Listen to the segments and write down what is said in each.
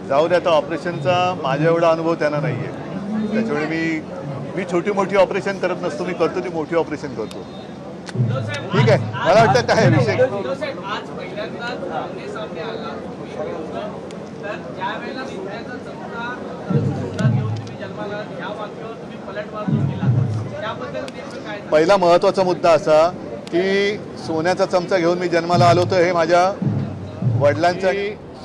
जाऊ दे, आता ऑपरेशनचा माझ्या एवढा अनुभव त्यांना नाही आहे, त्याच्यामुळे मी छोटी मोठी ऑपरेशन करत नसतो, मी करतो ती मोठी ऑपरेशन करतो. ठीक आहे, मला वाटतं काय विषय पहिला महत्त्वाचा मुद्दा असा की सोन्याचा चमचा घेऊन मी जन्माला आलो तर हे माझ्या वडिलांचा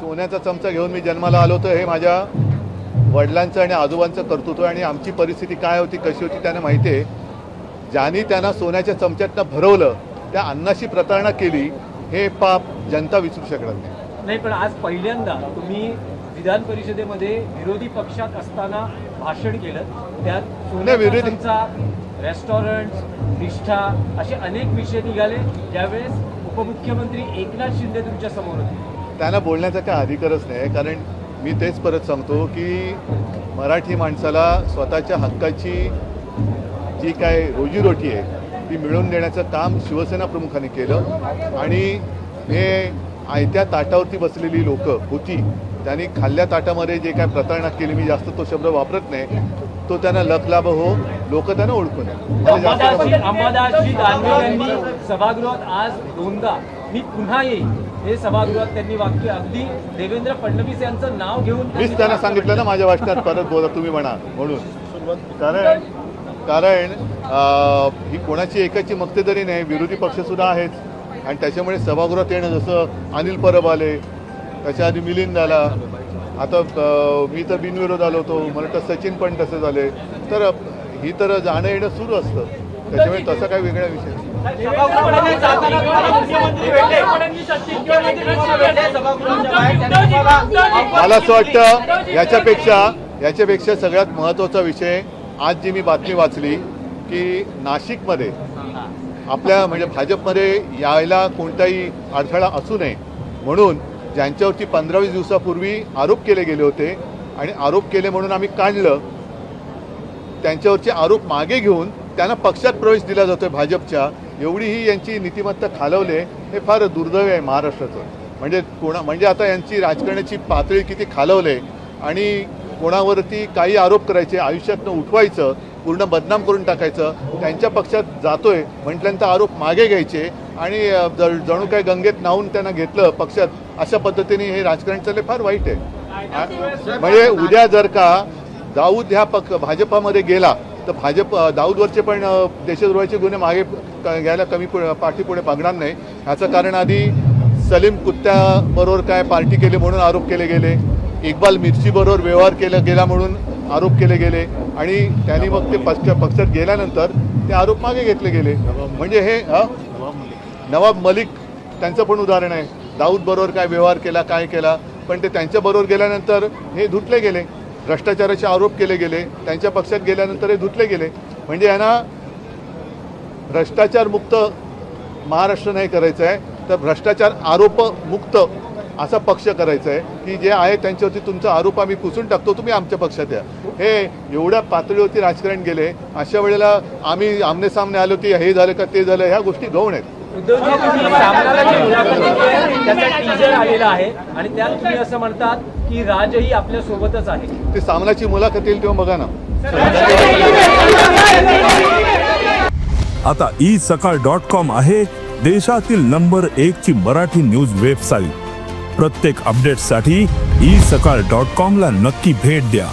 सोन्याचा चमचा घेऊन मी जन्माला आलो तर हे माझ्या वडिलांचं आणि आजोबांचं कर्तृत्व आणि आमची परिस्थिती काय होती कशी होती त्यांना माहिती आहे. ज्यांनी त्यांना सोन्याच्या चमच्यातनं भरवलं त्या अन्नाशी प्रतारणा केली हे पाप जनता विसरू शकणार नाही. पण आज पहिल्यांदा तुम्ही विधान परिषदेमध्ये विरोधी पक्षात असताना भाषण केलं, त्यात सोन्याचा चमचा, रेस्टॉरंट, निष्ठा असे अनेक विषय निघाले. ज्यावेळेस उपमुख्यमंत्री एकनाथ शिंदे तुमच्या समोर होते. त्यांना बोलण्याचा काय अधिकारच नाही, कारण मी तेच परत सांगतो की मराठी माणसाला स्वतःच्या हक्काची जी काय रोजीरोटी आहे ती मिळवून देण्याचं काम शिवसेना प्रमुखांनी केलं. आणि हे आयत्या ताटावरती बसलेली लोक होती त्यांनी खाल्ल्या ताटामध्ये जे काय प्रतारणा केली, मी जास्त तो शब्द वापरत नाही, तो त्यांना लखलाभ हो, लोक त्यांना ओळखून अंबादासजी दानवे यांनी सभागृहात आज दोनदा मी पुन्हा येईल हे सभागृहात त्यांनी वाक्य अगदी देवेंद्र फडणवीस यांचं नाव घेऊन मीच त्यांना सांगितलं ना माझ्या भाषणात परत बोला तुम्ही म्हणा म्हणून. कारण ही कोणाची एकाची मक्तेदारी नाही, विरोधी पक्षसुद्धा आहेच. आणि त्याच्यामुळे सभागृहात येणं, जसं अनिल परब आले, त्याच्या आधी मिलिंद आला, आता मी तर बिनविरोध आलो होतो, मला वाटतं सचिन पण तसे झाले, तर ही तर जाणं येणं सुरू असतं. त्याच्यामुळे तसा काही वेगळा विषय नाही. मला असं वाटतं याच्यापेक्षा सगळ्यात महत्त्वाचा विषय आज जी मी बातमी वाचली की नाशिकमध्ये आपल्या म्हणजे भाजपमध्ये यायला कोणताही अडथळा असू नये म्हणून ज्यांच्यावरती 15-20 दिवसापूर्वी आरोप केले गेले होते आणि आरोप केले म्हणून आम्ही काढलं, त्यांच्यावरचे आरोप मागे घेऊन त्यांना पक्षात प्रवेश दिला जातोय भाजपच्या. एवढी ही यांची नीतिमत्ता खालवले हे फार दुर्दैव आहे महाराष्ट्राचं. म्हणजे आता यांची राजकारणाची पातळी किती खालवले आणि कोणावरती काही आरोप करायचे, आयुष्यातनं उठवायचं, पूर्ण बदनाम करून टाकायचं. त्यांच्या पक्षात जातोय म्हटल्यानंतर आरोप मागे घ्यायचे आणि जणू काय गंगेत नाहून त्यांना घेतलं पक्षात, अशा पद्धतीने हे राजकारण चालले, फार वाईट आहे. म्हणजे उद्या जर का दाऊद ह्या भाजपामध्ये गेला तर भाजप दाऊदवरचे पण देशद्रोहाचे गुन्हे मागे घ्यायला कमी पाठीपुढे बघणार नाही. ह्याचं कारण आधी सलीम कुत्त्याबरोबर काय पार्टी केली म्हणून आरोप केले गेले, इक्बाल मिर्चीबरोबर व्यवहार केला गेला म्हणून आरोप केले गेले आणि त्यांनी मग ते पक्षात गेल्यानंतर ते आरोप मागे घेतले गेले. म्हणजे हे नवाब मलिक त्यांचं पण उदाहरण आहे. दाऊद बरोबर काय व्यवहार केला, काय केला, पण ते त्यांच्याबरोबर गेल्यानंतर हे धुतले गेले. भ्रष्टाचाराचे आरोप केले गेले, त्यांच्या पक्षात गेल्यानंतर हे धुतले गेले. म्हणजे यांना भ्रष्टाचार मुक्त महाराष्ट्र नाही करायचं आहे, तर भ्रष्टाचार आरोप मुक्त असा पक्ष करायचा आहे की जे आहे त्यांच्यावरती तुमचा आरोप आम्ही पुसून टाकतो, तुम्ही आमच्या पक्षात या. हे एवढ्या पातळीवरती राजकारण गेले. अशा वेळेला आम्ही आमने सामने आलो की हे झालं का ते झालं, ह्या गोष्टी गौण आहेत. आलेला आहे आणि त्यात तुम्ही असं म्हणतात की राजही आपल्या सोबतच आहे. ते सामनाची मुलाखत येईल तेव्हा बघा ना. आता isakal.com आहे देशातील नंबर 1 ची मराठी न्यूज वेबसाईट. प्रत्येक अपडेटसाठी isakal.com ला नक्की भेट द्या.